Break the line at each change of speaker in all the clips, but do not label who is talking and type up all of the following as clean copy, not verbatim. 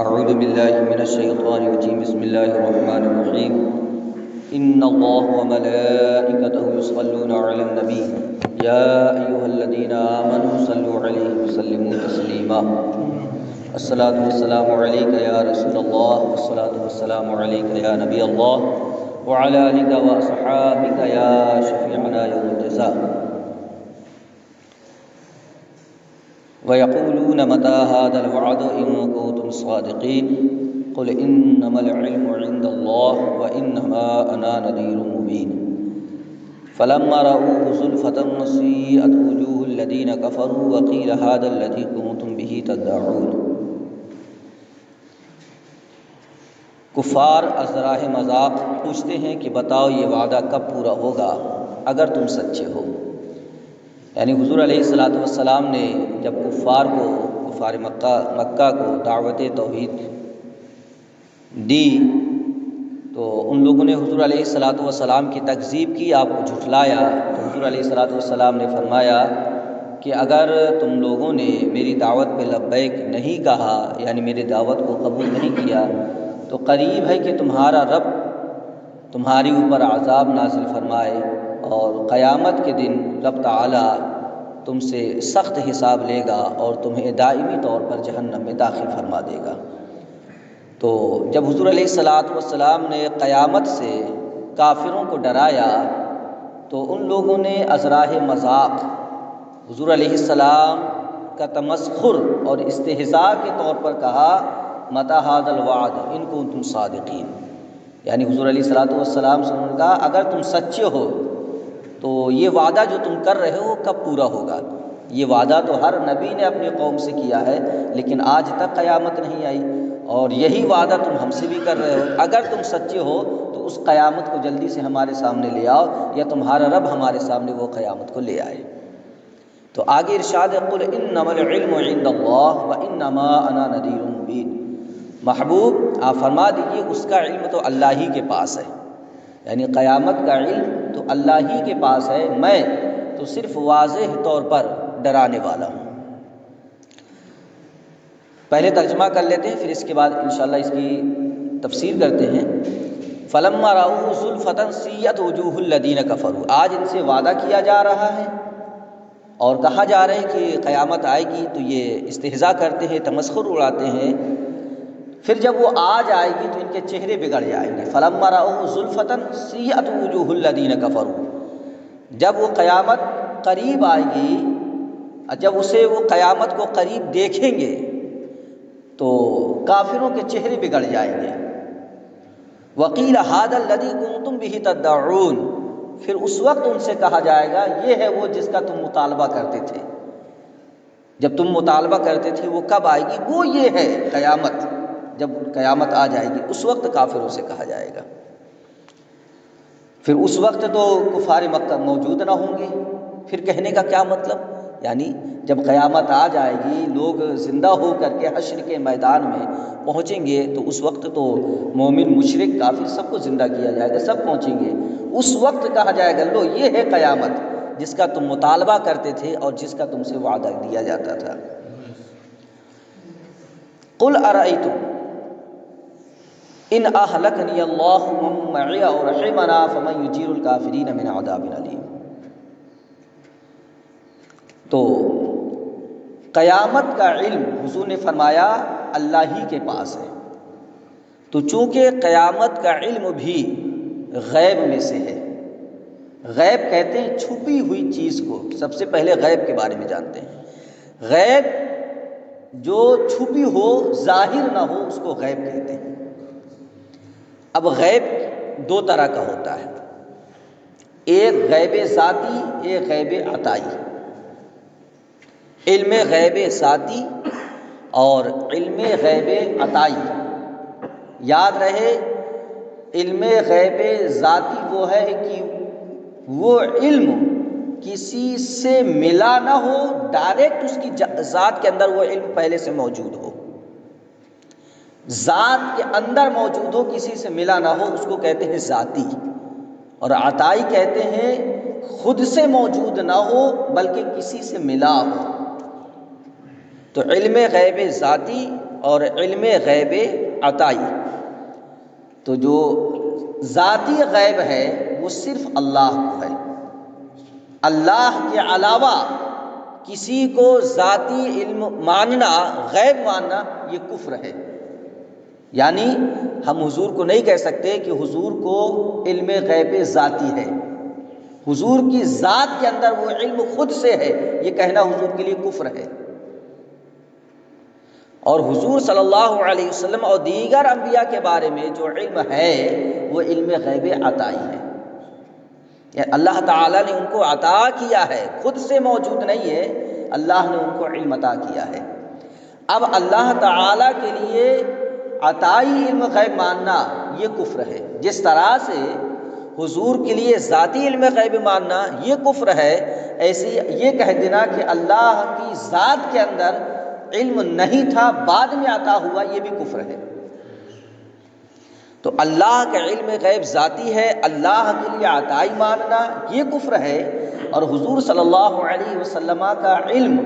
اعوذ باللہ من الشیطان الرجیم بسم اللہ الرحمن الرحیم ان اللہ وملائکتہ یصلون علی النبی یا ایہا الذین آمنوا صلوا علیہ وسلموا تسلیما الصلاۃ والسلام علیک یا رسول اللہ والصلاۃ والسلام علیک یا نبی اللہ وعلی آلک واصحابک یا شفیعنا یوم الجزاء وَيَقُولُونَ مَتَى هَذَا الْوَعْدُ إِن كُنتُمْ صَادِقِينَ قُلْ إِنَّمَا الْعِلْمُ عِندَ اللَّهِ وَإِنَّمَا أَنَا نَذِيرٌ مُبِينٌ فَلَمَّا رَأَوْهُ زُلْفَةً سِيئَتْ وُجُوهُ الَّذِينَ كَفَرُوا وَقِيلَ هَذَا الَّذِي كُنتُمْ بِهِ تَدَّعُونَ۔ کفار از راہ مذاق پوچھتے ہیں کہ بتاؤ یہ وعدہ کب پورا ہوگا اگر تم سچے ہو۔ یعنی حضور علیہ الصلاۃ والسلام نے جب کفار مکہ کو دعوت توحید دی تو ان لوگوں نے حضور علیہ الصلاۃ والسلام کی تکذیب کی، آپ کو جھٹلایا۔ تو حضور علیہ الصلاۃ والسلام نے فرمایا کہ اگر تم لوگوں نے میری دعوت پہ لبیک نہیں کہا، یعنی میری دعوت کو قبول نہیں کیا، تو قریب ہے کہ تمہارا رب تمہاری اوپر عذاب نازل فرمائے اور قیامت کے دن رب تعالی تم سے سخت حساب لے گا اور تمہیں دائمی طور پر جہنم میں داخل فرما دے گا۔ تو جب حضور علیہ الصلاۃ والسلام نے قیامت سے کافروں کو ڈرایا تو ان لوگوں نے از راہ مذاق حضور علیہ السلام کا تمسخر اور استہزاء کے طور پر کہا متی ھذا الوعد ان کنتم صادقین، یعنی حضور علیہ الصلاۃ والسلام سے انہوں نے کہا اگر تم سچے ہو تو یہ وعدہ جو تم کر رہے ہو کب پورا ہوگا؟ یہ وعدہ تو ہر نبی نے اپنی قوم سے کیا ہے لیکن آج تک قیامت نہیں آئی، اور یہی وعدہ تم ہم سے بھی کر رہے ہو۔ اگر تم سچے ہو تو اس قیامت کو جلدی سے ہمارے سامنے لے آؤ، یا تمہارا رب ہمارے سامنے وہ قیامت کو لے آئے۔ تو آگے ارشاد ہے قل انما العلم عند اللہ وانما انا نذیر مبین۔ محبوب آپ فرما دیجیے اس کا علم تو اللہ ہی کے پاس ہے، یعنی قیامت کا علم تو اللہ ہی کے پاس ہے، میں تو صرف واضح طور پر ڈرانے والا ہوں۔ پہلے ترجمہ کر لیتے ہیں، پھر اس کے بعد انشاءاللہ اس کی تفسیر کرتے ہیں۔ فَلَمَّا رَأَوْهُ زُلْفَةً سِيَّتْ وُجُوهُ الَّذِينَ كَفَرُوا، آج ان سے وعدہ کیا جا رہا ہے اور کہا جا رہا ہے کہ قیامت آئے گی تو یہ استہزاء کرتے ہیں، تمسخر اڑاتے ہیں، پھر جب وہ آ جائے گی تو ان کے چہرے بگڑ جائیں گے۔ فَلَمَّا رَأَوْهُ زُلْفَةً سِيَّتْ وُجُوهُ الَّذِينَ كَفَرُوا، جب وہ قیامت قریب آئے گی، جب اسے وہ قیامت کو قریب دیکھیں گے تو کافروں کے چہرے بگڑ جائیں گے۔ وَقِيلَ هَذَا الَّذِي كُنتُمْ بِهِ تَدَّعُونَ، پھر اس وقت ان سے کہا جائے گا یہ ہے وہ جس کا تم مطالبہ کرتے تھے، جب تم مطالبہ کرتے تھے وہ کب آئے گی؟ وہ یہ ہے قیامت، جب قیامت آ جائے گی اس وقت کافروں سے کہا جائے گا۔ پھر اس وقت تو کفار مکہ موجود نہ ہوں گے، پھر کہنے کا کیا مطلب؟ یعنی جب قیامت آ جائے گی، لوگ زندہ ہو کر کے حشر کے میدان میں پہنچیں گے تو اس وقت تو مومن مشرک کافر سب کو زندہ کیا جائے گا، سب پہنچیں گے۔ اس وقت کہا جائے گا لو یہ ہے قیامت جس کا تم مطالبہ کرتے تھے اور جس کا تم سے وعدہ دیا جاتا تھا۔ قل ارأیتم ان اہلکنی اللہ ومن معی او رحمنا فمن یجیر الکافرین من عذاب علیم۔ تو قیامت کا علم حضور نے فرمایا اللہ ہی کے پاس ہے، تو چونکہ قیامت کا علم بھی غیب میں سے ہے، غیب کہتے ہیں چھپی ہوئی چیز کو، سب سے پہلے غیب کے بارے میں جانتے ہیں۔ غیب جو چھپی ہو، ظاہر نہ ہو، اس کو غیب کہتے ہیں۔ اب غیب دو طرح کا ہوتا ہے، ایک غیب ذاتی، ایک غیب عطائی۔ علم غیب ذاتی اور علم غیب عطائی، یاد رہے علم غیب ذاتی وہ ہے کہ وہ علم کسی سے ملا نہ ہو، ڈائریکٹ اس کی ذات کے اندر وہ علم پہلے سے موجود ہو، ذات کے اندر موجود ہو، کسی سے ملا نہ ہو، اس کو کہتے ہیں ذاتی۔ اور عطائی کہتے ہیں خود سے موجود نہ ہو بلکہ کسی سے ملا ہو۔ تو علم غیب ذاتی اور علم غیب عطائی، تو جو ذاتی غیب ہے وہ صرف اللہ کو ہے، اللہ کے علاوہ کسی کو ذاتی علم ماننا، غیب ماننا، یہ کفر ہے۔ یعنی ہم حضور کو نہیں کہہ سکتے کہ حضور کو علم غیب ذاتی ہے، حضور کی ذات کے اندر وہ علم خود سے ہے، یہ کہنا حضور کے لیے کفر ہے۔ اور حضور صلی اللہ علیہ وسلم اور دیگر انبیاء کے بارے میں جو علم ہے وہ علم غیب عطائی ہے، یعنی اللہ تعالیٰ نے ان کو عطا کیا ہے، خود سے موجود نہیں ہے، اللہ نے ان کو علم عطا کیا ہے۔ اب اللہ تعالیٰ کے لیے عطائی علم غیب ماننا یہ کفر ہے، جس طرح سے حضور کے لیے ذاتی علم غیب ماننا یہ کفر ہے، ایسے یہ کہہ دینا کہ اللہ کی ذات کے اندر علم نہیں تھا بعد میں عطا ہوا، یہ بھی کفر ہے۔ تو اللہ کا علم غیب ذاتی ہے، اللہ کے لیے عطائی ماننا یہ کفر ہے، اور حضور صلی اللہ علیہ وسلم کا علم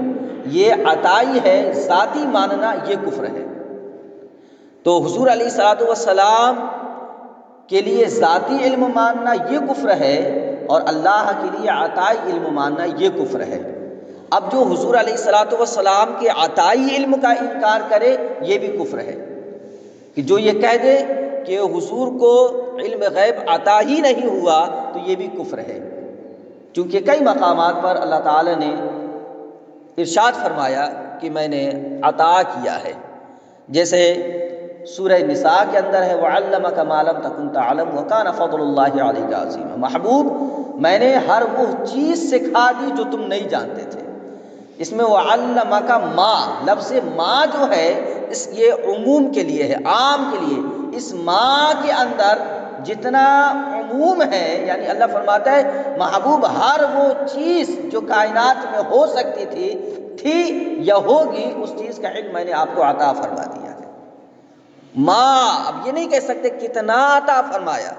یہ عطائی ہے، ذاتی ماننا یہ کفر ہے۔ تو حضور علیہ الصلوۃ والسلام کے لیے ذاتی علم ماننا یہ کفر ہے، اور اللہ کے لیے عطائی علم ماننا یہ کفر ہے۔ اب جو حضور علیہ الصلوۃ والسلام کے عطائی علم کا انکار کرے یہ بھی کفر ہے، کہ جو یہ کہہ دے کہ حضور کو علم غیب عطا ہی نہیں ہوا تو یہ بھی کفر ہے، چونکہ کئی مقامات پر اللہ تعالی نے ارشاد فرمایا کہ میں نے عطا کیا ہے، جیسے سورہ نساء کے اندر ہے وَعَلَّمَكَ مَا لَمْ تَكُنْ تَعْلَمُ وَكَانَ فَضْلُ اللَّهِ عَلَيْكَ عَظِيمًا، محبوب میں نے ہر وہ چیز سکھا دی جو تم نہیں جانتے تھے۔ اس میں وَعَلَّمَكَ ما، لفظ ما جو ہے اس یہ عموم کے لیے ہے، عام کے لیے، اس ما کے اندر جتنا عموم ہے، یعنی اللہ فرماتا ہے محبوب ہر وہ چیز جو کائنات میں ہو سکتی تھی یا ہوگی، اس چیز کا علم میں نے آپ کو عطا فرما دیا ہے۔ اب یہ نہیں کہہ سکتے کتنا عطا فرمایا،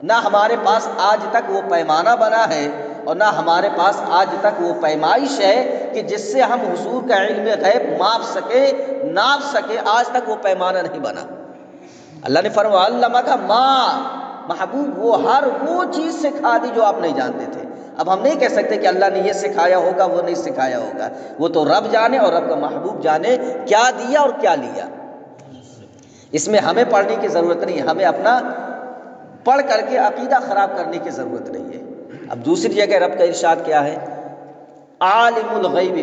نہ ہمارے پاس آج تک وہ پیمانہ بنا ہے اور نہ ہمارے پاس آج تک وہ پیمائش ہے کہ جس سے ہم حضور کا علم غیب ناپ سکے، آج تک وہ پیمانہ نہیں بنا۔ اللہ نے فرمایا علمک ما، محبوب وہ ہر وہ چیز سکھا دی جو آپ نہیں جانتے تھے۔ اب ہم نہیں کہہ سکتے کہ اللہ نے یہ سکھایا ہوگا وہ نہیں سکھایا ہوگا، وہ تو رب جانے اور رب کا محبوب جانے کیا دیا اور کیا لیا۔ اس میں ہمیں پڑھنے کی ضرورت نہیں ہے، ہمیں اپنا پڑھ کر کے عقیدہ خراب کرنے کی ضرورت نہیں ہے۔ اب دوسری جگہ رب کا ارشاد کیا ہے، عالم الغیب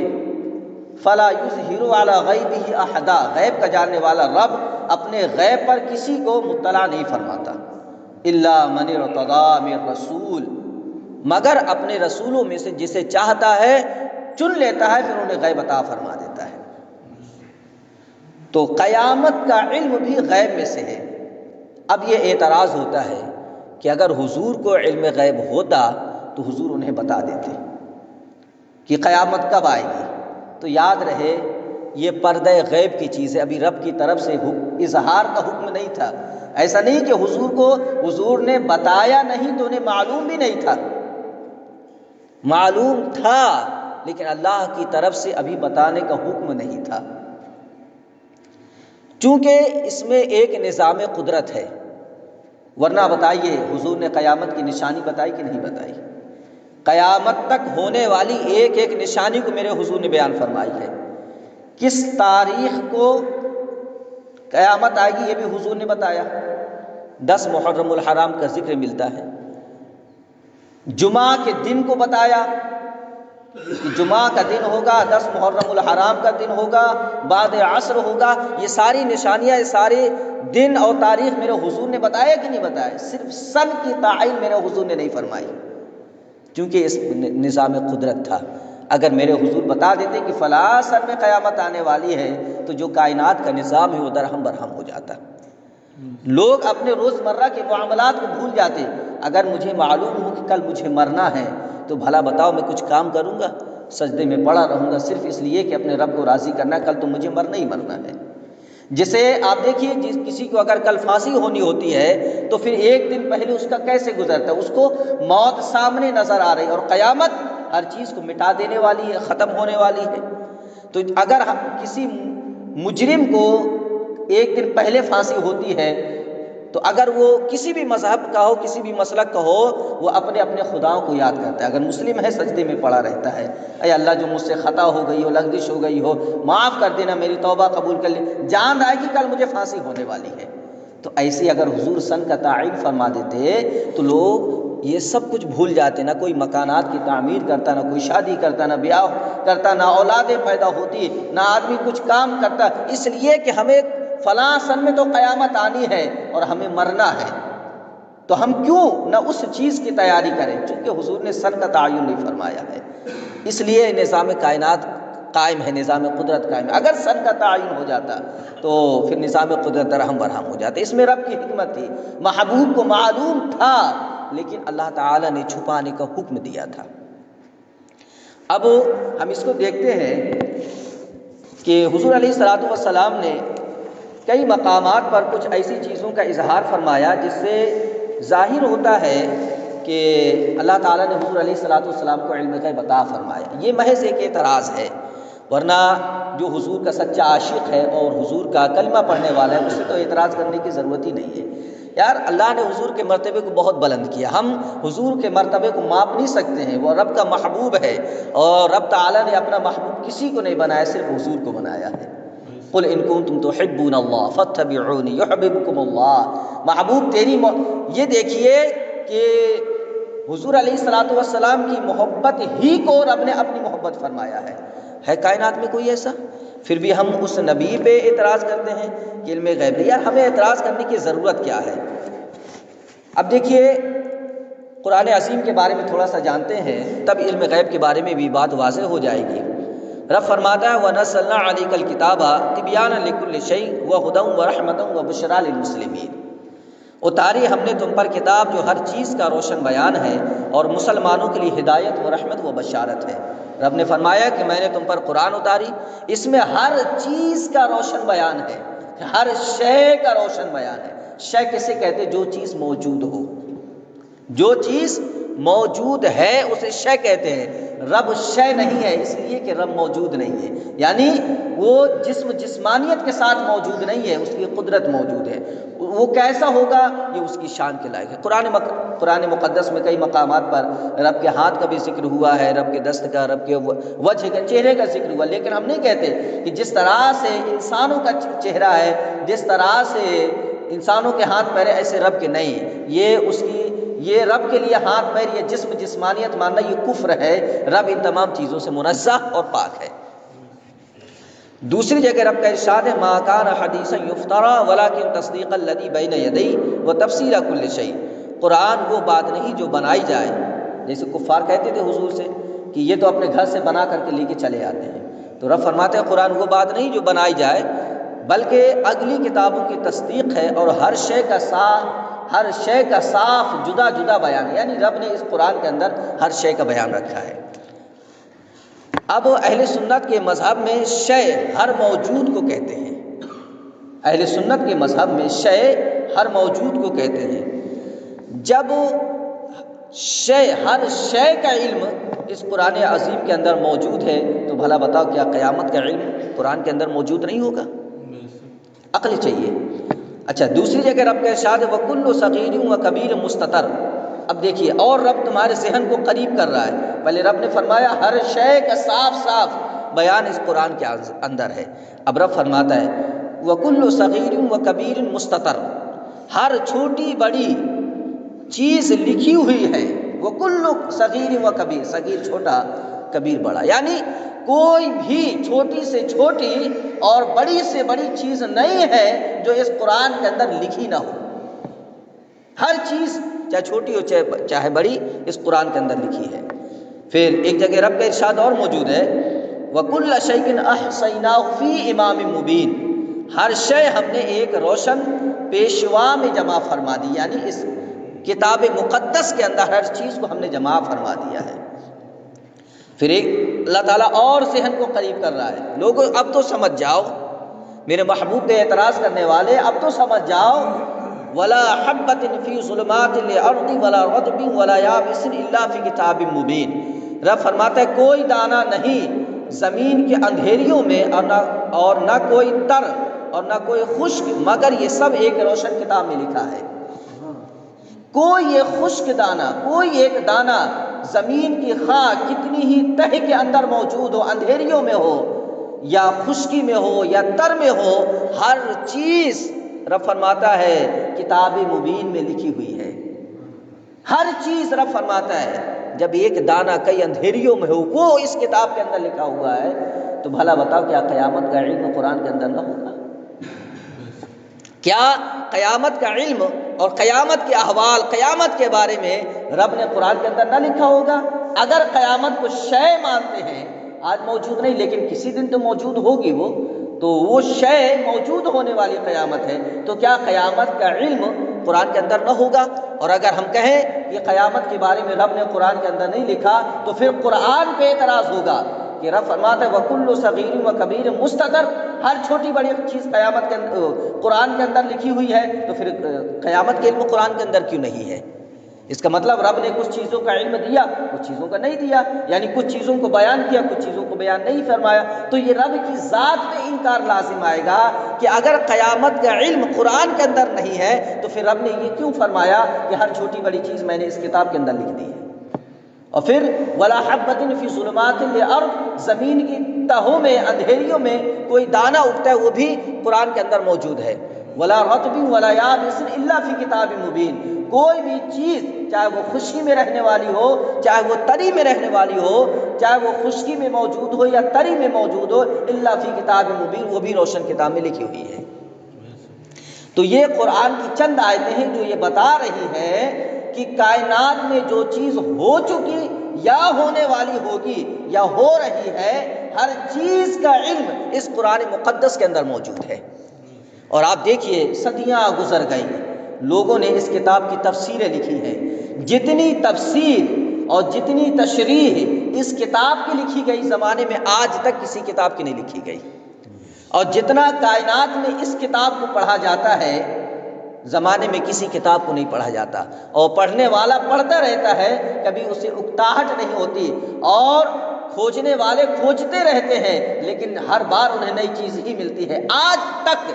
فلا یظہر علی غیبہ احدا، غیب کا جاننے والا رب اپنے غیب پر کسی کو مطلع نہیں فرماتا، الا من ارتضی من رسول، مگر اپنے رسولوں میں سے جسے چاہتا ہے چن لیتا ہے، پھر انہیں غیب عطا فرما دیتا ہے۔ تو قیامت کا علم بھی غیب میں سے ہے۔ اب یہ اعتراض ہوتا ہے کہ اگر حضور کو علم غیب ہوتا تو حضور انہیں بتا دیتے کہ قیامت کب آئے گی، تو یاد رہے یہ پردہ غیب کی چیز ہے، ابھی رب کی طرف سے اظہار کا حکم نہیں تھا۔ ایسا نہیں کہ حضور نے بتایا نہیں تو انہیں معلوم بھی نہیں تھا، معلوم تھا لیکن اللہ کی طرف سے ابھی بتانے کا حکم نہیں تھا، چونکہ اس میں ایک نظام قدرت ہے۔ ورنہ بتائیے حضور نے قیامت کی نشانی بتائی کہ نہیں بتائی؟ قیامت تک ہونے والی ایک ایک نشانی کو میرے حضور نے بیان فرمائی ہے۔ کس تاریخ کو قیامت آئے گی یہ بھی حضور نے بتایا، 10 محرم الحرام کا ذکر ملتا ہے۔ جمعہ کے دن کو بتایا کہ جمعہ کا دن ہوگا، 10 محرم الحرام کا دن ہوگا، بعد عصر ہوگا۔ یہ ساری نشانیاں، یہ سارے دن اور تاریخ میرے حضور نے بتایا کہ نہیں بتایا؟ صرف سن کی تعین میرے حضور نے نہیں فرمائی، کیونکہ اس نظام قدرت تھا۔ اگر میرے حضور بتا دیتے کہ فلاں سن میں قیامت آنے والی ہے تو جو کائنات کا نظام ہے وہ درہم برہم ہو جاتا۔ لوگ اپنے روزمرہ کے معاملات کو بھول جاتے۔ اگر مجھے معلوم ہو کہ کل مجھے مرنا ہے تو بھلا بتاؤ میں کچھ کام کروں گا؟ سجدے میں پڑا رہوں گا صرف اس لیے کہ اپنے رب کو راضی کرنا، کل تو مجھے مرنا ہی مرنا ہے۔ جسے آپ دیکھیے کسی کو اگر کل پھانسی ہونی ہوتی ہے تو پھر ایک دن پہلے اس کا کیسے گزرتا ہے، اس کو موت سامنے نظر آ رہی، اور قیامت ہر چیز کو مٹا دینے والی ہے، ختم ہونے والی ہے۔ تو اگر کسی مجرم کو ایک دن پہلے پھانسی ہوتی ہے تو اگر وہ کسی بھی مذہب کا ہو، کسی بھی مسلک کا ہو، وہ اپنے اپنے خداؤں کو یاد کرتا ہے. اگر مسلم ہے سجدے میں پڑا رہتا ہے، اے اللہ جو مجھ سے خطا ہو گئی ہو، لغزش ہو گئی ہو، معاف کر دینا، میری توبہ قبول کر لے، جان رہا ہے کہ کل مجھے پھانسی ہونے والی ہے. تو ایسے اگر حضور سن کا تعین فرما دیتے تو لوگ یہ سب کچھ بھول جاتے، نہ کوئی مکانات کی تعمیر کرتا، نہ کوئی شادی کرتا، نہ بیاہ کرتا، نہ اولادیں پیدا ہوتی، نہ آدمی کچھ کام کرتا، اس لیے کہ ہمیں فلاں سن میں تو قیامت آنی ہے اور ہمیں مرنا ہے، تو ہم کیوں نہ اس چیز کی تیاری کریں. چونکہ حضور نے سن کا تعین نہیں فرمایا ہے، اس لیے نظام کائنات قائم ہے، نظام قدرت قائم ہے. اگر سن کا تعین ہو جاتا تو پھر نظام قدرت درہم برہم ہو جاتا. اس میں رب کی حکمت تھی، محبوب کو معلوم تھا لیکن اللہ تعالیٰ نے چھپانے کا حکم دیا تھا. اب ہم اس کو دیکھتے ہیں کہ حضور علیہ الصلوۃ والسلام نے کئی مقامات پر کچھ ایسی چیزوں کا اظہار فرمایا جس سے ظاہر ہوتا ہے کہ اللہ تعالیٰ نے حضور علیہ الصلوۃ والسلام کو علم غیب عطا فرمایا. یہ محض ایک اعتراض ہے، ورنہ جو حضور کا سچا عاشق ہے اور حضور کا کلمہ پڑھنے والا ہے، اس سے تو اعتراض کرنے کی ضرورت ہی نہیں ہے. یار اللہ نے حضور کے مرتبے کو بہت بلند کیا، ہم حضور کے مرتبے کو ماپ نہیں سکتے ہیں. وہ رب کا محبوب ہے اور رب تعالیٰ نے اپنا محبوب کسی کو نہیں بنایا، صرف حضور کو بنایا ہے. قل ان کنتم تحبون اللہ فاتبعونی یحببکم اللہ. محبوب تیری یہ دیکھیے کہ حضور علیہ الصلوۃ والسلام کی محبت ہی کو رب نے اپنی محبت فرمایا ہے کائنات میں کوئی ایسا؟ پھر بھی ہم اس نبی پہ اعتراض کرتے ہیں کہ علم غیب. یار ہمیں اعتراض کرنے کی ضرورت کیا ہے؟ اب دیکھیے قرآن عظیم کے بارے میں تھوڑا سا جانتے ہیں تب علم غیب کے بارے میں بھی بات واضح ہو جائے گی. رب فرماتا ہے وَنَزَّلْنَا عَلَيْكَ الْكِتَابَ تِبْيَانًا لِكُلِّ شَيْءٍ وَهُدًى وَرَحْمَةً وَبُشْرَىٰ لِلْمُسْلِمِينَ. اتاری ہم نے تم پر کتاب جو ہر چیز کا روشن بیان ہے اور مسلمانوں کے لیے ہدایت و رحمت و بشارت ہے. رب نے فرمایا کہ میں نے تم پر قرآن اتاری، اس میں ہر چیز کا روشن بیان ہے، ہر شے کا روشن بیان ہے. شے کسے کہتے؟ جو چیز موجود ہو، جو چیز موجود ہے اسے شے کہتے ہیں. رب شے نہیں ہے اس لیے کہ رب موجود نہیں ہے، یعنی وہ جسمانیت کے ساتھ موجود نہیں ہے، اس کی قدرت موجود ہے. وہ کیسا ہوگا یہ اس کی شان کے لائق ہے. قرآن مقدس میں کئی مقامات پر رب کے ہاتھ کا بھی ذکر ہوا ہے، رب کے دست کا، رب کے وجہ کا، چہرے کا ذکر ہوا. لیکن ہم نہیں کہتے کہ جس طرح سے انسانوں کا چہرہ ہے، جس طرح سے انسانوں کے ہاتھ پیر ایسے رب کے نہیں. یہ رب کے لیے ہاتھ پیر، یہ جسمانیت ماننا یہ کفر ہے. رب ان تمام چیزوں سے منزہ اور پاک ہے. دوسری جگہ رب کا ارشاد ہے ما کان حدیثا یفترا ولکن تصدیق الذی بین یدیہ وتفصیل کل شیء. قرآن وہ بات نہیں جو بنائی جائے، جیسے کفار کہتے تھے حضور سے کہ یہ تو اپنے گھر سے بنا کر کے لے کے چلے آتے ہیں. تو رب فرماتے ہیں قرآن وہ بات نہیں جو بنائی جائے بلکہ اگلی کتابوں کی تصدیق ہے اور ہر شے کا صاف جدا جدا بیان ہے. یعنی رب نے اس قرآن کے اندر ہر شے کا بیان رکھا ہے. اب اہل سنت کے مذہب میں شے ہر موجود کو کہتے ہیں. اہل سنت کے مذہب میں شے ہر موجود کو کہتے ہیں. جب ہر شے کا علم اس قرآن عظیم کے اندر موجود ہے تو بھلا بتاؤ کیا قیامت کا علم قرآن کے اندر موجود نہیں ہوگا؟ عقل چاہیے. اچھا دوسری جگہ رب کا ارشاد ہے وَكُلُّ صَغِيرٍ وَكَبِيرٍ مُسْتَطَرٍ. اب دیکھیے اور رب تمہارے ذہن کو قریب کر رہا ہے. پہلے رب نے فرمایا ہر شے کا صاف بیان اس قرآن کے اندر ہے. اب رب فرماتا ہے وَكُلُّ صَغِيرٍ وَكَبِيرٍ مُسْتَطَرٍ. ہر چھوٹی بڑی چیز لکھی ہوئی ہے. وَكُلُّ صَغِيرٍ وَكَبِيرٍ، صغیر چھوٹا، کبیر بڑا، یعنی کوئی بھی چھوٹی سے چھوٹی اور بڑی سے بڑی چیز نہیں ہے جو اس قرآن کے اندر لکھی نہ ہو. ہر چیز چاہے چھوٹی ہو چاہے بڑی اس قرآن کے اندر لکھی ہے. پھر ایک جگہ رب کا ارشاد اور موجود ہے وَكُلَّ شَيْءٍ أَحْصَيْنَاهُ فِي إِمَامٍ مُبِينٍ. ہر شے ہم نے ایک روشن پیشوا میں جمع فرما دی، یعنی اس کتاب مقدس کے اندر ہر چیز کو ہم نے جمع فرما دیا ہے. پھر ایک اللہ تعالیٰ اور ذہن کو قریب کر رہا ہے. لوگوں اب تو سمجھ جاؤ، میرے محبوب پہ اعتراض کرنے والے اب تو سمجھ جاؤ وَلَا حَبَّةٍ فِي ظُلُمَاتِ الْأَرْضِ وَلَا رَطْبٍ وَلَا يَابِسٍ إِلَّا فِي كِتَابٍ مُبِينٍ. رب فرماتا ہے کوئی دانہ نہیں زمین کے اندھیریوں میں اور نہ کوئی تر اور نہ کوئی خشک، مگر یہ سب ایک روشن کتاب میں لکھا ہے۔ کوئی ایک خشک دانہ، کوئی ایک دانہ زمین کی خاک کتنی ہی تہ کے اندر موجود ہو، اندھیریوں میں ہو یا خشکی میں ہو یا تر میں ہو، ہر چیز رب فرماتا ہے کتاب مبین میں لکھی ہوئی ہے۔ ہر چیز رب فرماتا ہے جب ایک دانہ کئی اندھیریوں میں ہو وہ اس کتاب کے اندر لکھا ہوا ہے، تو بھلا بتاؤ کیا قیامت کا علم قرآن کے اندر نہ ہوگا؟ کیا قیامت کا علم اور قیامت کے احوال، قیامت کے بارے میں رب نے قرآن کے اندر نہ لکھا ہوگا؟ اگر قیامت کو شے مانتے ہیں، آج موجود نہیں لیکن کسی دن تو موجود ہوگی وہ شے موجود ہونے والی قیامت ہے، تو کیا قیامت کا علم قرآن کے اندر نہ ہوگا؟ اور اگر ہم کہیں کہ قیامت کے بارے میں رب نے قرآن کے اندر نہیں لکھا تو پھر قرآن پہ اعتراض ہوگا کہ رب فرماتا ہے وَكُلُّ صَغِيرٍ وَكَبِيرٍ مُسْتَطَرٍ، ہر چھوٹی بڑی چیز قیامت کے اندر قرآن کے اندر لکھی ہوئی ہے، تو پھر قیامت کے علم قرآن کے اندر کیوں نہیں ہے؟ اس کا مطلب رب نے کچھ چیزوں کا علم دیا، کچھ چیزوں کا نہیں دیا، یعنی کچھ چیزوں کو بیان کیا، کچھ چیزوں کو بیان نہیں فرمایا۔ تو یہ رب کی ذات پہ انکار لازم آئے گا کہ اگر قیامت کا علم قرآن کے اندر نہیں ہے تو پھر رب نے یہ کیوں فرمایا کہ ہر چھوٹی بڑی چیز میں نے اس کتاب کے اندر لکھ دی ہے؟ اور پھر وَلَا حَبَّةٍ فِي ظُلُمَاتِ الْأَرْضِ، زمین کی تہوں میں اندھیریوں میں کوئی دانہ اگتا ہے وہ بھی قرآن کے اندر موجود ہے۔ وَلَا رَطْبٍ وَلَا يَابِسٍ إِلَّا فِي كِتَابٍ مُبِينٍ، کوئی بھی چیز چاہے وہ خشکی میں رہنے والی ہو، چاہے وہ تری میں رہنے والی ہو، چاہے وہ خشکی میں موجود ہو یا تری میں موجود ہو، إِلَّا فِي كِتَابٍ مُبِينٍ، وہ بھی روشن کتاب میں لکھی ہوئی ہے۔ تو یہ قرآن کی چند آیتیں ہیں جو یہ بتا رہی ہیں کہ کائنات میں جو چیز ہو چکی یا ہونے والی ہوگی یا ہو رہی ہے، ہر چیز کا علم اس قرآن مقدس کے اندر موجود ہے۔ اور آپ دیکھیے صدیاں گزر گئیں، لوگوں نے اس کتاب کی تفسیریں لکھی ہیں، جتنی تفسیر اور جتنی تشریح اس کتاب کی لکھی گئی زمانے میں آج تک کسی کتاب کی نہیں لکھی گئی، اور جتنا کائنات میں اس کتاب کو پڑھا جاتا ہے زمانے میں کسی کتاب کو نہیں پڑھا جاتا، اور پڑھنے والا پڑھتا رہتا ہے، کبھی اسے اکتاہٹ نہیں ہوتی، اور کھوجنے والے کھوجتے رہتے ہیں لیکن ہر بار انہیں نئی چیز ہی ملتی ہے۔ آج تک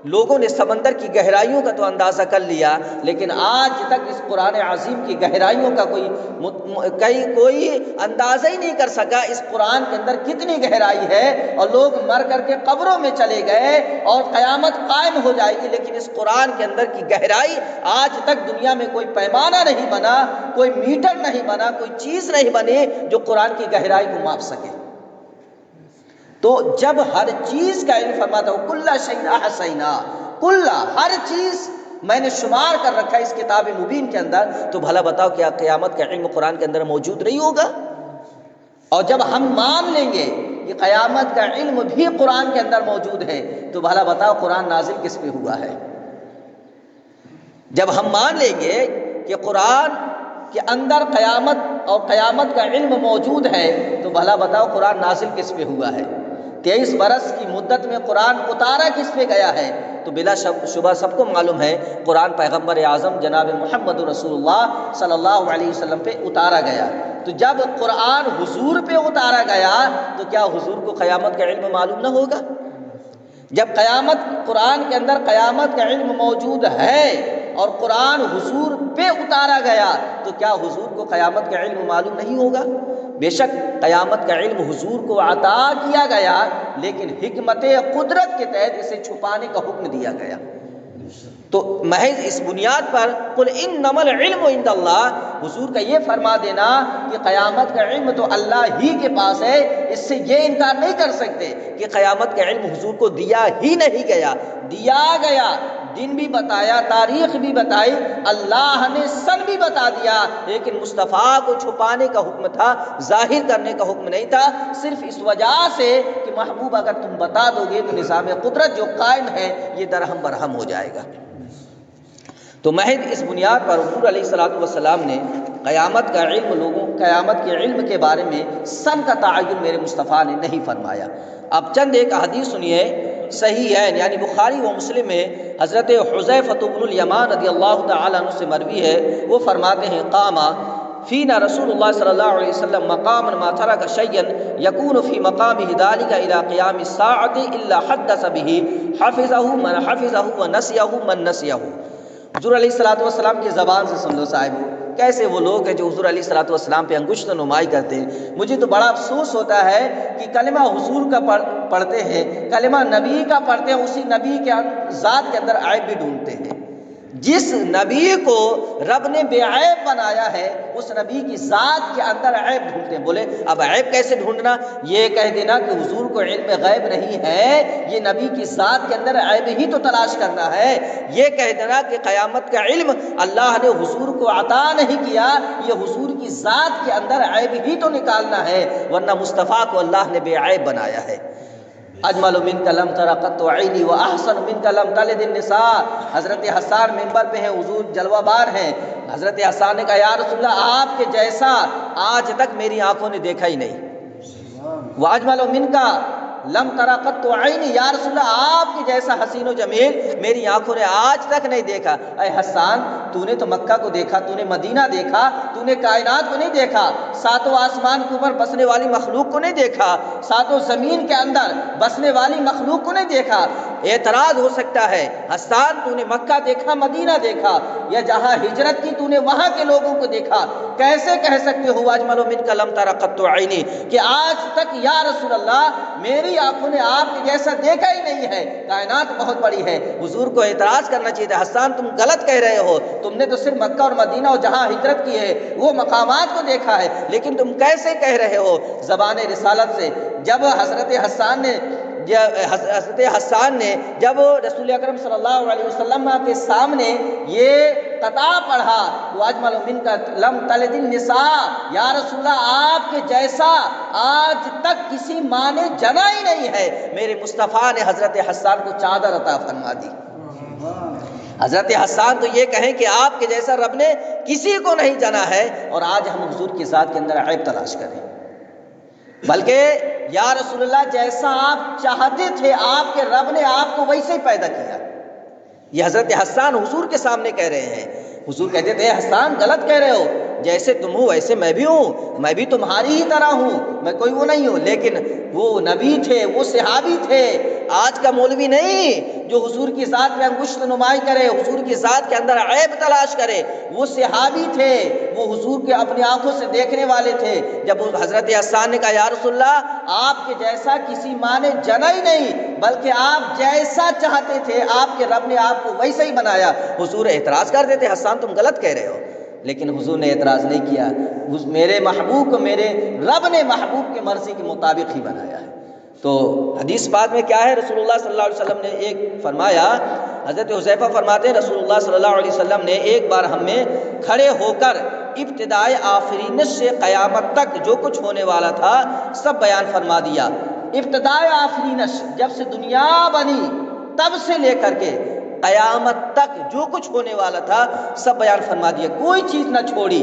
لوگوں نے سمندر کی گہرائیوں کا تو اندازہ کر لیا، لیکن آج تک اس قرآن عظیم کی گہرائیوں کا کوئی اندازہ ہی نہیں کر سکا اس قرآن کے اندر کتنی گہرائی ہے، اور لوگ مر کر کے قبروں میں چلے گئے اور قیامت قائم ہو جائے گی، لیکن اس قرآن کے اندر کی گہرائی آج تک دنیا میں کوئی پیمانہ نہیں بنا، کوئی میٹر نہیں بنا، کوئی چیز نہیں بنی جو قرآن کی گہرائی کو ماپ سکے۔ تو جب ہر چیز کا علم فرماتا ہو کل شیء احصیناہ، کل ہر چیز میں نے شمار کر رکھا ہے اس کتاب مبین کے اندر، تو بھلا بتاؤ کیا قیامت کا علم قرآن کے اندر موجود نہیں ہوگا؟ اور جب ہم مان لیں گے کہ قیامت کا علم بھی قرآن کے اندر موجود ہے تو بھلا بتاؤ قرآن نازل کس پہ ہوا ہے؟ جب ہم مان لیں گے کہ قرآن کے اندر قیامت اور قیامت کا علم موجود ہے تو بھلا بتاؤ قرآن نازل کس پہ ہوا ہے؟ 23 برس کی مدت میں قرآن اتارا کس پہ گیا ہے؟ تو بلا شبہ سب کو معلوم ہے قرآن پیغمبر اعظم جناب محمد رسول اللہ صلی اللہ علیہ وسلم پہ اتارا گیا۔ تو جب قرآن حضور پہ اتارا گیا تو کیا حضور کو قیامت کا علم معلوم نہ ہوگا؟ جب قرآن کے اندر قیامت کا علم موجود ہے اور قرآن حضور پہ اتارا گیا تو کیا حضور کو قیامت کا علم معلوم نہیں ہوگا؟ بے شک قیامت کا علم حضور کو عطا کیا گیا، لیکن حکمت قدرت کے تحت اسے چھپانے کا حکم دیا گیا۔ تو محض اس بنیاد پر قل انما العلم عند اللہ، حضور کا یہ فرما دینا کہ قیامت کا علم تو اللہ ہی کے پاس ہے، اس سے یہ انکار نہیں کر سکتے کہ قیامت کا علم حضور کو دیا ہی نہیں گیا، دیا گیا، دن بھی بتایا، تاریخ بھی بتائی، اللہ نے سن بھی بتا دیا، لیکن مصطفیٰ کو چھپانے کا حکم تھا، ظاہر کرنے کا حکم نہیں تھا، صرف اس وجہ سے کہ محبوب اگر تم بتا دو گے تو نظام قدرت جو قائم ہے یہ درہم برہم ہو جائے گا۔ تو محض اس بنیاد پر حضور علیہ الصلوۃ والسلام نے قیامت کا علم قیامت کے علم کے بارے میں سن کا تعین میرے مصطفیٰ نے نہیں فرمایا۔ اب چند ایک حدیث سنیے، صحیح ہے یعنی بخاری و مسلم میں حضرت حذیفہ بن الیمان رضی اللہ تعالیٰ عنہ سے مروی ہے، وہ فرماتے ہیں فینا رسول اللہ صلی اللہ علیہ وسلم مقاما ما ترک شیئا یکون فی مقامہ ذلک الی قیام الساعۃ الا حدث به حفظہ من حفظہ ونسیہ من نسیہ۔ حضور علیہ الصلوۃ والسلام کی زبان سے سن لو صاحب، کیسے وہ لوگ ہیں جو حضور علیہ الصلوۃ والسلام پہ انگشت نمائی کرتے ہیں۔ مجھے تو بڑا افسوس ہوتا ہے کہ کلمہ حضور کا پڑھتے ہیں، کلمہ نبی کا پڑھتے ہیں، اسی نبی کے ذات کے اندر عیب بھی ڈھونڈتے ہیں۔ جس نبی کو رب نے بے عیب بنایا ہے اس نبی کی ذات کے اندر عیب ڈھونڈتے ہیں۔ بولے اب عیب کیسے ڈھونڈنا؟ یہ کہہ دینا کہ حضور کو علم غیب نہیں ہے، یہ نبی کی ذات کے اندر عیب ہی تو تلاش کرنا ہے۔ یہ کہہ دینا کہ قیامت کا علم اللہ نے حضور کو عطا نہیں کیا، یہ حضور کی ذات کے اندر عیب ہی تو نکالنا ہے، ورنہ مصطفیٰ کو اللہ نے بے عیب بنایا ہے۔ اجمل منک لم تر قط عینی واحسن منک لم تلد النساء۔ حضرت حسان ممبر پہ ہیں، حضور جلوہ بار ہیں۔ حضرت حسان نے کہا یا رسول اللہ آپ کے جیسا آج تک میری آنکھوں نے دیکھا ہی نہیں۔ واجمل منک لم تر قط عینی، یا رسول اللہ آپ کے جیسا حسین و جمیل میری آنکھوں نے آج تک نہیں دیکھا۔ اے حسان تو نے تو مکہ کو دیکھا، تو نے مدینہ دیکھا، تو نے کائنات کو نہیں دیکھا، ساتوں آسمان کے اوپر بسنے والی مخلوق کو نہیں دیکھا، ساتوں زمین کے اندر بسنے والی مخلوق کو نہیں دیکھا۔ اعتراض ہو سکتا ہے حسان تو نے مکہ دیکھا، مدینہ دیکھا، یا جہاں ہجرت کی تو نے وہاں کے لوگوں کو دیکھا، کیسے کہہ سکتے ہو اجمل منک لم تر قط عینی کہ آج تک یا رسول اللہ میری آنکھوں نے آپ کے جیسا دیکھا ہی نہیں ہے؟ کائنات بہت بڑی ہے۔ حضور کو اعتراض کرنا چاہیے تھا، حسان تم غلط کہہ رہے ہو، تم نے تو صرف مکہ اور مدینہ اور جہاں ہجرت کی ہے وہ مقامات کو دیکھا ہے، لیکن تم کیسے کہہ رہے ہو زبان رسالت سے؟ جب حضرت حسان نے جب رسول اکرم صلی اللہ علیہ وسلم کے سامنے یہ قطع پڑھا واجمل منک لم تلد النساء، یا رسول اللہ آپ کے جیسا آج تک کسی ماں نے جنا ہی نہیں ہے، میرے مصطفیٰ نے حضرت حسان کو چادر عطا فرما دی۔ حضرت حسان تو یہ کہیں کہ آپ کے جیسا رب نے کسی کو نہیں جنا ہے، اور آج ہم حضور کی ذات کے اندر عیب تلاش کریں، بلکہ یا رسول اللہ جیسا آپ چاہتے تھے آپ کے رب نے آپ کو ویسے ہی پیدا کیا۔ یہ حضرت حسان حضور کے سامنے کہہ رہے ہیں۔ حضور کہتے تھے حسان غلط کہہ رہے ہو، جیسے تم ہو ویسے میں بھی ہوں، میں بھی تمہاری ہی طرح ہوں، میں کوئی وہ نہیں ہوں، لیکن وہ نبی تھے، وہ صحابی تھے، آج کا مولوی نہیں جو حضور کی ذات میں انگشت نمائی کرے، حضور کی ذات کے اندر عیب تلاش کرے۔ وہ صحابی تھے، وہ حضور کے اپنی آنکھوں سے دیکھنے والے تھے۔ جب حضرت حسان نے کہا یا رسول اللہ آپ کے جیسا کسی ماں نے جنا ہی نہیں، بلکہ آپ جیسا چاہتے تھے آپ کے رب نے آپ کو ویسا ہی بنایا، حضور اعتراض کر دیتے حسان تم غلط کہہ رہے ہو، لیکن حضور نے اعتراض نہیں کیا۔ میرے محبوب کو میرے رب نے محبوب کی مرضی کے مطابق ہی بنایا ہے۔ تو حدیث پاک میں کیا ہے، رسول اللہ صلی اللہ علیہ وسلم نے ایک فرمایا، حضرت حذیفہ فرماتے ہیں رسول اللہ صلی اللہ علیہ وسلم نے ایک بار ہمیں کھڑے ہو کر ابتدائے آفرینش سے قیامت تک جو کچھ ہونے والا تھا سب بیان فرما دیا۔ ابتدائے آفرینش جب سے دنیا بنی تب سے لے کر کے قیامت تک جو کچھ ہونے والا تھا سب بیان فرما دیا، کوئی چیز نہ چھوڑی۔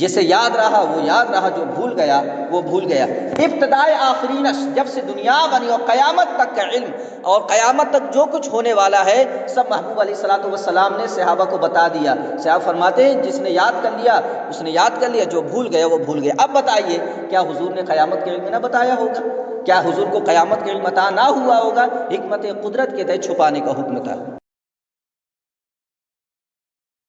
جسے یاد رہا وہ یاد رہا، جو بھول گیا وہ بھول گیا۔ ابتدائے آفرینش جب سے دنیا بنی اور قیامت تک کا علم اور قیامت تک جو کچھ ہونے والا ہے سب محبوب علیہ الصلوۃ والسلام نے صحابہ کو بتا دیا۔ صحابہ فرماتے ہیں جس نے یاد کر لیا اس نے یاد کر لیا، جو بھول گیا وہ بھول گیا۔ اب بتائیے کیا حضور نے قیامت کے علم نہ بتایا ہوگا؟ کیا حضور کو قیامت کے علم عطا نہ ہوا ہوگا؟ حکمت قدرت کے تحت چھپانے کا حکم تھا۔